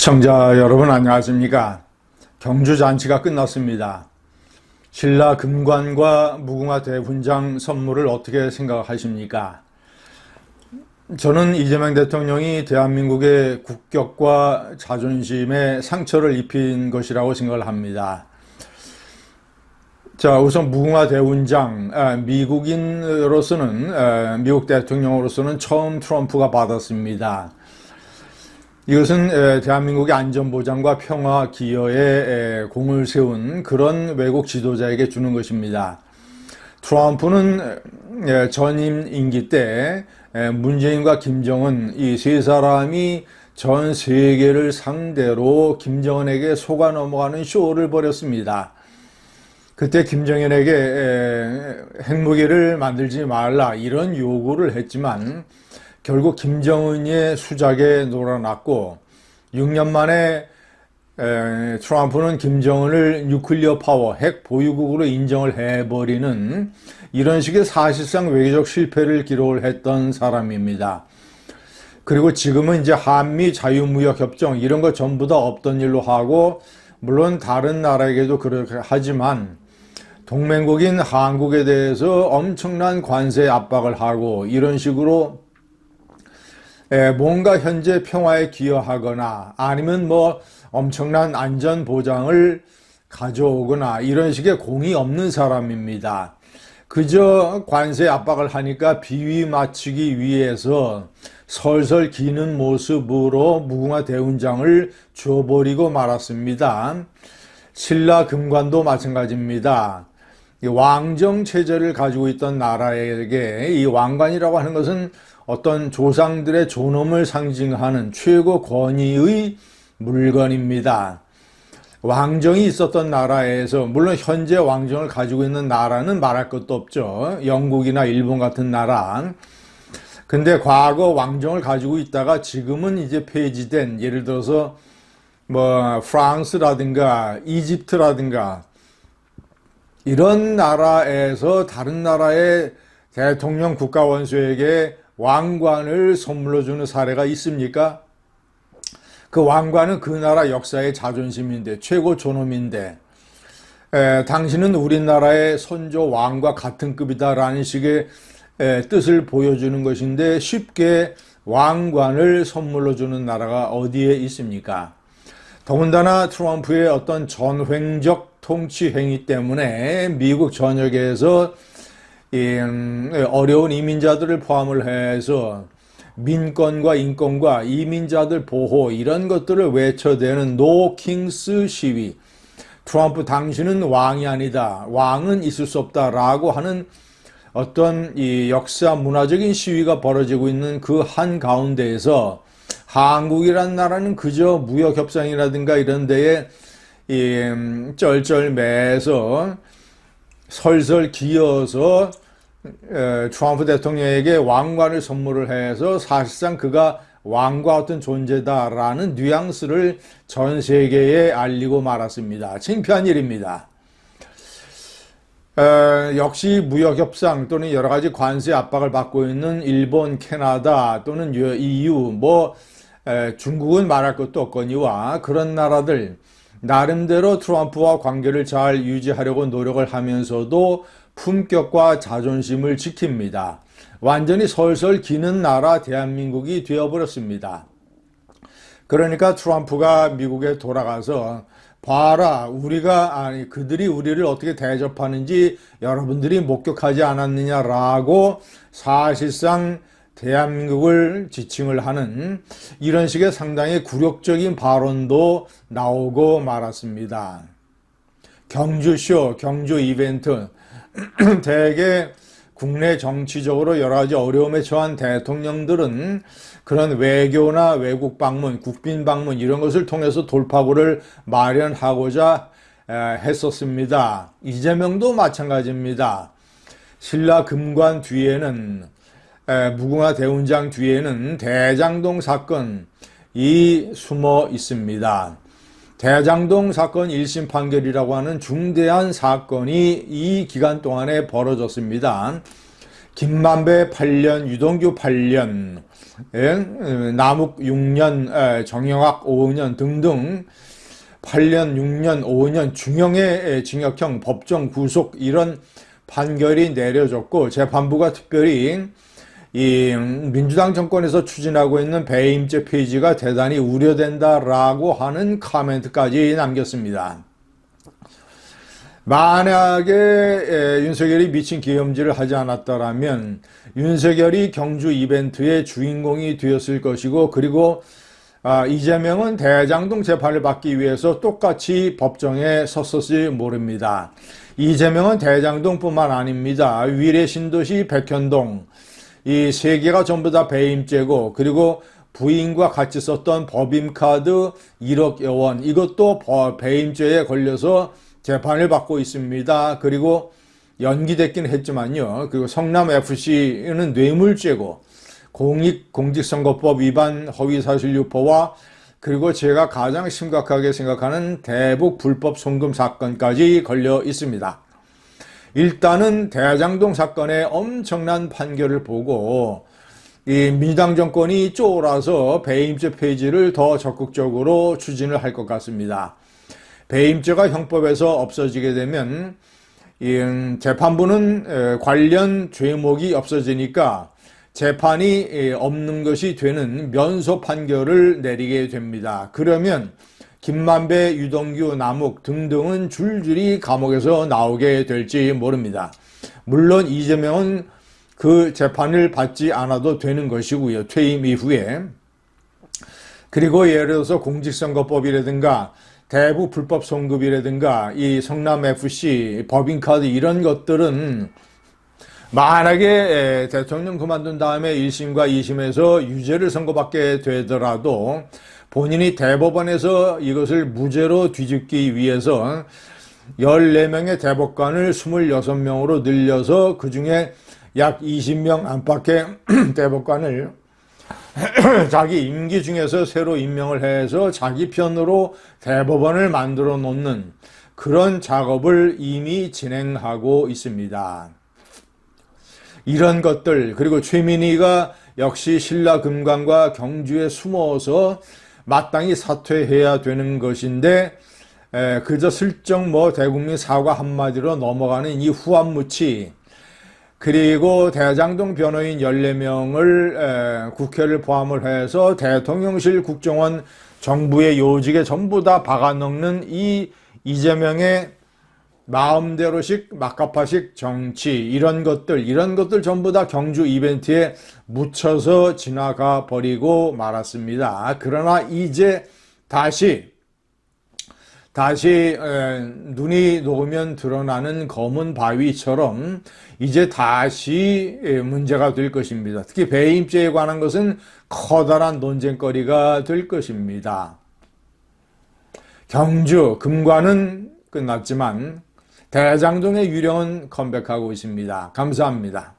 시청자 여러분 안녕하십니까? 경주잔치가 끝났습니다. 신라 금관과 무궁화 대훈장 선물을 어떻게 생각하십니까? 저는 이재명 대통령이 대한민국의 국격과 자존심에 상처를 입힌 것이라고 생각을 합니다. 자, 우선 무궁화 대훈장, 미국 대통령으로서는 처음 트럼프가 받았습니다. 이것은 대한민국의 안전보장과 평화 기여에 공을 세운 그런 외국 지도자에게 주는 것입니다. 트럼프는 전임 임기 때 문재인과 김정은 이 세 사람이 전 세계를 상대로 김정은에게 속아 넘어가는 쇼를 벌였습니다. 그때 김정은에게 핵무기를 만들지 말라 이런 요구를 했지만 결국 김정은의 수작에 놀아났고 6년 만에 트럼프는 김정은을 뉴클리어 파워, 핵 보유국으로 인정을 해버리는 이런 식의 사실상 외교적 실패를 기록을 했던 사람입니다. 그리고 지금은 이제 한미 자유무역협정 이런 거 전부 다 없던 일로 하고 물론 다른 나라에게도 그렇게 하지만 동맹국인 한국에 대해서 엄청난 관세 압박을 하고 이런 식으로 뭔가 현재 평화에 기여하거나 아니면 뭐 엄청난 안전 보장을 가져오거나 이런 식의 공이 없는 사람입니다. 그저 관세 압박을 하니까 비위 맞추기 위해서 설설 기는 모습으로 무궁화 대훈장을 줘버리고 말았습니다. 신라 금관도 마찬가지입니다. 왕정 체제를 가지고 있던 나라에게 이 왕관이라고 하는 것은 어떤 조상들의 존엄을 상징하는 최고 권위의 물건입니다. 왕정이 있었던 나라에서 물론 현재 왕정을 가지고 있는 나라는 말할 것도 없죠. 영국이나 일본 같은 나라. 근데 과거 왕정을 가지고 있다가 지금은 이제 폐지된 예를 들어서 뭐 프랑스라든가 이집트라든가 이런 나라에서 다른 나라의 대통령 국가 원수에게 왕관을 선물로 주는 사례가 있습니까? 그 왕관은 그 나라 역사의 자존심인데 최고 존엄인데 당신은 우리나라의 선조 왕과 같은 급이다라는 식의 뜻을 보여주는 것인데 쉽게 왕관을 선물로 주는 나라가 어디에 있습니까? 더군다나 트럼프의 어떤 전횡적 통치 행위 때문에 미국 전역에서 어려운 이민자들을 포함을 해서 민권과 인권과 이민자들 보호 이런 것들을 외쳐대는 노 킹스 시위, 트럼프 당신은 왕이 아니다, 왕은 있을 수 없다라고 하는 어떤 이 역사 문화적인 시위가 벌어지고 있는 그 한가운데에서 한국이란 나라는 그저 무역협상이라든가 이런 데에 쩔쩔매서 설설 기어서 트럼프 대통령에게 왕관을 선물을 해서 사실상 그가 왕과 어떤 존재다라는 뉘앙스를 전 세계에 알리고 말았습니다. 창피한 일입니다. 역시 무역협상 또는 여러 가지 관세 압박을 받고 있는 일본, 캐나다 또는 EU, 중국은 말할 것도 없거니와 그런 나라들 나름대로 트럼프와 관계를 잘 유지하려고 노력을 하면서도 품격과 자존심을 지킵니다. 완전히 설설 기는 나라 대한민국이 되어버렸습니다. 그러니까 트럼프가 미국에 돌아가서 봐라, 그들이 우리를 어떻게 대접하는지 여러분들이 목격하지 않았느냐라고 사실상 대한민국을 지칭을 하는 이런 식의 상당히 굴욕적인 발언도 나오고 말았습니다. 경주쇼, 경주 이벤트, 대개 국내 정치적으로 여러 가지 어려움에 처한 대통령들은 그런 외교나 외국 방문, 국빈 방문 이런 것을 통해서 돌파구를 마련하고자 했었습니다. 이재명도 마찬가지입니다. 신라 금관 뒤에는 무궁화 대훈장 뒤에는 대장동 사건이 숨어 있습니다. 대장동 사건 1심 판결이라고 하는 중대한 사건이 이 기간 동안에 벌어졌습니다. 김만배 8년, 유동규 8년, 남욱 6년, 정영학 5년 등등 8년, 6년, 5년 중형의 징역형 법정 구속 이런 판결이 내려졌고, 재판부가 특별히 이 민주당 정권에서 추진하고 있는 배임죄 폐지가 대단히 우려된다라고 하는 코멘트까지 남겼습니다. 만약에 윤석열이 미친 기염질을 하지 않았더라면 윤석열이 경주 이벤트의 주인공이 되었을 것이고, 그리고 이재명은 대장동 재판을 받기 위해서 똑같이 법정에 섰을지 모릅니다. 이재명은 대장동뿐만 아닙니다. 위례 신도시 백현동 이 세 개가 전부 다 배임죄고, 그리고 부인과 같이 썼던 법인카드 1억여 원 이것도 배임죄에 걸려서 재판을 받고 있습니다. 그리고 연기됐긴 했지만요. 그리고 성남FC는 뇌물죄고, 공직선거법 위반 허위사실 유포와, 그리고 제가 가장 심각하게 생각하는 대북 불법 송금 사건까지 걸려 있습니다. 일단은 대장동 사건의 엄청난 판결을 보고 이 민주당 정권이 쫄아서 배임죄 폐지를 더 적극적으로 추진을 할 것 같습니다. 배임죄가 형법에서 없어지게 되면 재판부는 관련 죄목이 없어지니까 재판이 없는 것이 되는 면소 판결을 내리게 됩니다. 그러면 김만배, 유동규, 남욱 등등은 줄줄이 감옥에서 나오게 될지 모릅니다. 물론 이재명은 그 재판을 받지 않아도 되는 것이고요. 퇴임 이후에. 그리고 예를 들어서 공직선거법이라든가 대북 불법 송금이라든가 이 성남FC 법인카드 이런 것들은 만약에 대통령 그만둔 다음에 1심과 2심에서 유죄를 선고받게 되더라도 본인이 대법원에서 이것을 무죄로 뒤집기 위해서 14명의 대법관을 26명으로 늘려서 그 중에 약 20명 안팎의 대법관을 자기 임기 중에서 새로 임명을 해서 자기 편으로 대법원을 만들어 놓는 그런 작업을 이미 진행하고 있습니다. 이런 것들, 그리고 최민희가 역시 신라금강과 경주에 숨어서 마땅히 사퇴해야 되는 것인데 그저 슬쩍 대국민 사과 한마디로 넘어가는 이 후안무치, 그리고 대장동 변호인 14명을 국회를 포함을 해서 대통령실 국정원 정부의 요직에 전부 다 박아넣는 이 이재명의 마음대로식 막가파식 정치, 이런 것들 전부 다 경주 이벤트에 묻혀서 지나가 버리고 말았습니다. 그러나 이제 다시 눈이 녹으면 드러나는 검은 바위처럼 이제 다시 문제가 될 것입니다. 특히 배임죄에 관한 것은 커다란 논쟁거리가 될 것입니다. 경주, 금관은 끝났지만 대장동의 유령은 컴백하고 있습니다. 감사합니다.